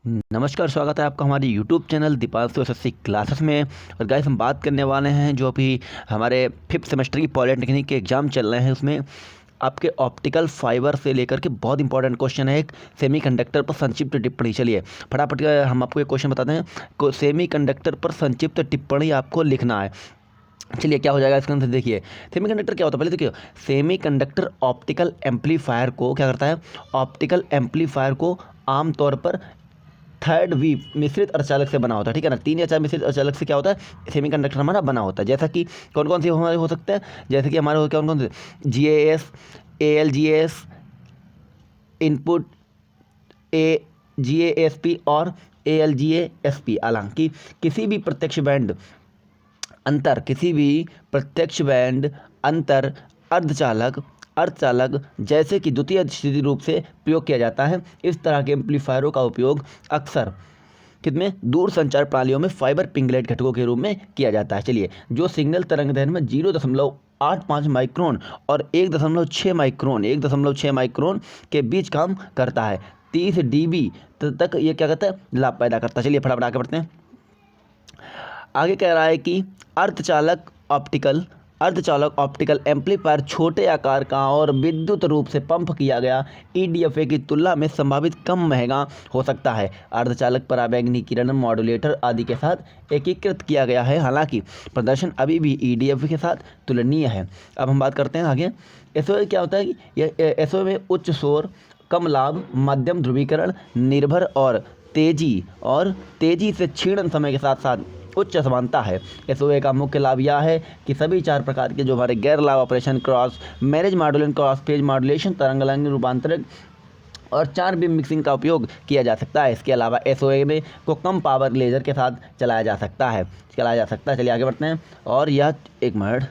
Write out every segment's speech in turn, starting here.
नमस्कार, स्वागत है आपका हमारे YouTube channel Deepanshu SSC classes में। और गाइस हम बात करने वाले हैं जो अभी हमारे 5th सेमेस्टर की पॉलिटेक्निक के एग्ज़ाम चल रहे हैं, उसमें आपके ऑप्टिकल फाइबर से लेकर के बहुत इंपॉर्टेंट क्वेश्चन है एक सेमीकंडक्टर पर संक्षिप्त टिप्पणी। चलिए फटाफट हम आपको एक क्वेश्चन बताते हैं। सेमीकंडक्टर पर संक्षिप्त टिप्पणी आपको लिखना है। चलिए क्या हो जाएगा इसके अंदर देखिए। सेमीकंडक्टर क्या होता है पहले देखिए। सेमीकंडक्टर ऑप्टिकल एम्पलीफायर को क्या करता है, ऑप्टिकल एम्पलीफायर को आमतौर पर थर्ड वी मिश्रित अर्धचालक से बना होता है, ठीक है ना। 3 या 4 मिश्रित अर्धचालक से क्या होता है, सेमीकंडक्टर हमारा बना होता है। जैसा कि कौन कौन से हमारे हो सकते हैं, जैसे कि हमारे कौन कौन से GAS, ALGAS, इनपुट GASP और ALGASP। हालांकि किसी भी प्रत्यक्ष बैंड अंतर अर्धचालक जैसे कि द्वितीय स्थिति रूप से प्रयोग किया जाता है। इस तरह के एम्पलीफायरों का उपयोग अक्सर कितने दूर संचार प्रणालियों में फाइबर पिंगलेट घटकों के रूप में किया जाता है। चलिए, जो सिग्नल तरंग दैर्ध्य में 0.85 माइक्रोन और 1.6 माइक्रोन के बीच काम करता है, 30 dB तक ये क्या करता है, लाभ पैदा करता है। चलिए फटाफट आगे बढ़ते हैं। आगे कह रहा है कि अर्धचालक ऑप्टिकल एम्पलीफायर छोटे आकार का और विद्युत रूप से पंप किया गया EDFA की तुलना में संभावित कम महंगा हो सकता है। अर्धचालक पराबैंगनी किरण मॉड्यूलेटर आदि के साथ एकीकृत किया गया है, हालांकि प्रदर्शन अभी भी EDFA के साथ तुलनीय है। अब हम बात करते हैं आगे। SOA क्या होता है कि SOA में उच्च शोर, कम लाभ, मध्यम ध्रुवीकरण, निर्भर और तेजी से क्षीणन समय के साथ साथ उच्च समानता है। SOA का मुख्य लाभ यह है कि सभी 4 प्रकार के जो हमारे गैर लाभ operation, cross marriage modulation, cross phase modulation, तरंग रूपांतरण और 4 बीम मिक्सिंग का उपयोग किया जा सकता है। इसके अलावा SOA में को कम पावर लेजर के साथ चलाया जा सकता है। चलिए आगे बढ़ते हैं। और यह एक मिनट,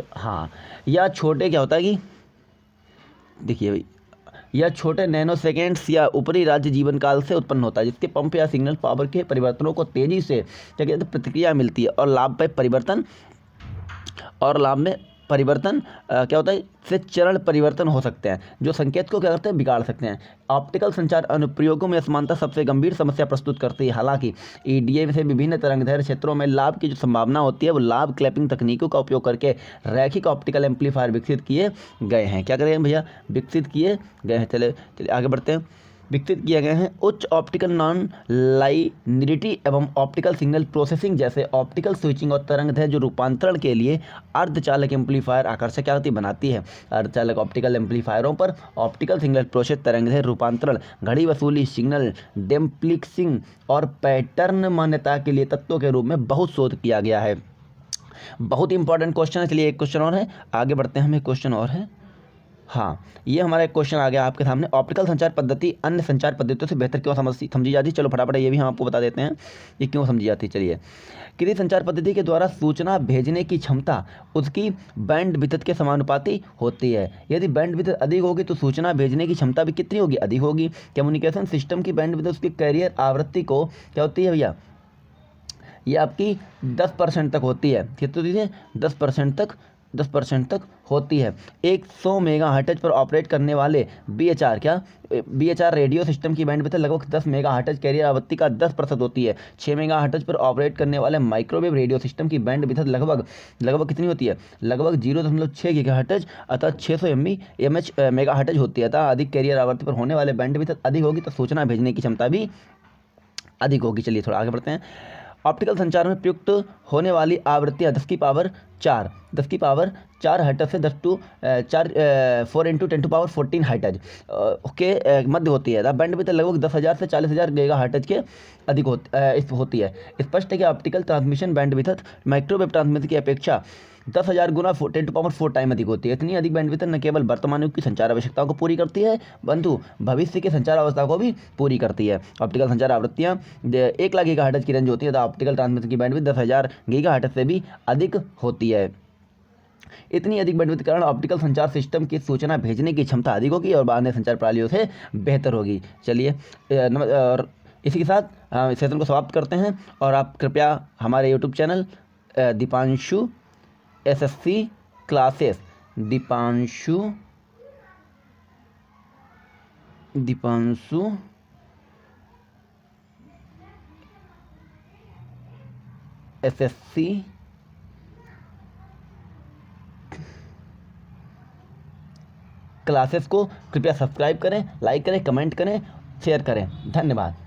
हाँ, यह छोटे क्या होता है कि देखिए भाई, यह छोटे नैनो सेकेंड्स या ऊपरी राज्य जीवन काल से उत्पन्न होता है, जिसके पंप या सिग्नल पावर के परिवर्तनों को तेजी से क्या कहते हैं, प्रतिक्रिया मिलती है और लाभ में परिवर्तन क्या होता है, से चरण परिवर्तन हो सकते हैं, जो संकेत को क्या करते हैं, बिगाड़ सकते हैं। ऑप्टिकल संचार अनुप्रयोगों में असमानता सबसे गंभीर समस्या प्रस्तुत करती है। हालांकि EDA से विभिन्न तरंगदैर्घ्य क्षेत्रों में लाभ की जो संभावना होती है, वो लाभ क्लैपिंग तकनीकों का उपयोग करके रैखिक ऑप्टिकल एम्पलीफायर विकसित किए गए हैं। क्या करें भैया, विकसित किए गए हैं। चलिए आगे बढ़ते हैं। विकसित किए गए हैं उच्च ऑप्टिकल नॉन लाइनिरिटी एवं ऑप्टिकल सिग्नल प्रोसेसिंग जैसे ऑप्टिकल स्विचिंग और तरंगदैर्घ्य जो रूपांतरण के लिए अर्धचालक एम्पलीफायर आकर्षक क्या होती बनाती है। अर्धचालक ऑप्टिकल एम्पलीफायरों पर ऑप्टिकल सिग्नल प्रोसेस, तरंगदैर्घ्य रूपांतरण, घड़ी वसूली, सिग्नल डेम्प्लिक्सिंग और पैटर्न मान्यता के लिए तत्वों के रूप में बहुत शोध किया गया है। बहुत इंपॉर्टेंट क्वेश्चन है। चलिए एक क्वेश्चन और है, आगे बढ़ते हैं। हम एक क्वेश्चन और है, हाँ, ये हमारा एक क्वेश्चन आ गया आपके सामने। ऑप्टिकल संचार पद्धति अन्य संचार पद्धतियों से बेहतर क्यों समझी जाती है। चलो फटाफट ये भी हम आपको बता देते हैं ये क्यों समझी जाती है। चलिए, किसी संचार पद्धति के द्वारा सूचना भेजने की क्षमता उसकी बैंड विड्थ के समानुपाती होती है। यदि बैंड विड्थ अधिक होगी तो सूचना भेजने की क्षमता भी कितनी होगी, अधिक होगी। कम्युनिकेशन सिस्टम की बैंड विड्थ उसकी कैरियर आवृत्ति को क्या होती है भैया, ये आपकी 10% तक होती है। कितनी होती है, 10% तक होती है। 100 मेगाहर्ट्ज पर ऑपरेट करने वाले BHR रेडियो सिस्टम की बैंडविड्थ लगभग 10 मेगाहर्ट्ज कैरियर आवृत्ति का 10% होती है। 6 मेगाहर्ट्ज पर ऑपरेट करने वाले माइक्रोवेव रेडियो सिस्टम की बैंडविड्थ लगभग कितनी होती है, लगभग 0.6 गीगाहर्ट्ज अर्थात 600 मेगाहर्ट्ज होती है। अतः अधिक कैरियर आवृत्ति पर होने वाले बैंडविड्थ अधिक होगी तो सूचना भेजने की क्षमता भी अधिक होगी। चलिए थोड़ा आगे बढ़ते हैं। ऑप्टिकल संचार में प्रयुक्त होने वाली आवृत्तियाँ 10 की पावर 4 हर्ट्ज से 4 × 10⁻14 हर्ट्ज के मध्य होती है। बैंडविड्थ लगभग 10,000 से 40,000 गीगाहर्ट्ज के अधिक होती है। स्पष्ट है कि optical transmission bandwidth microwave transmission की अपेक्षा 10,000 गुना 10⁻4 टाइम अधिक होती है। इतनी अधिक बैंडविड्थ न केवल वर्तमान युग की संचार आवश्यकताओं को पूरी करती है, परंतु भविष्य के संचार अवस्था को भी पूरी करती है। ऑप्टिकल संचार आवृत्तियाँ 1,00,000 गीगाहर्ट्ज की रेंज होती है, तो ऑप्टिकल ट्रांसमिशन की बैंडविड्थ 10,000 गीगाहर्ट्ज से भी अधिक होती है। इतनी अधिक बैंडविड्थ के कारण ऑप्टिकल संचार सिस्टम की सूचना भेजने की क्षमता अधिक होगी और अन्य संचार प्रणालियों से बेहतर होगी। चलिए और इसी के साथ इस सेशन को समाप्त करते हैं। और आप कृपया हमारे YouTube channel Deepanshu SSC classes Deepanshu SSC classes को कृपया सब्सक्राइब करें, लाइक करें, कमेंट करें, शेयर करें। धन्यवाद।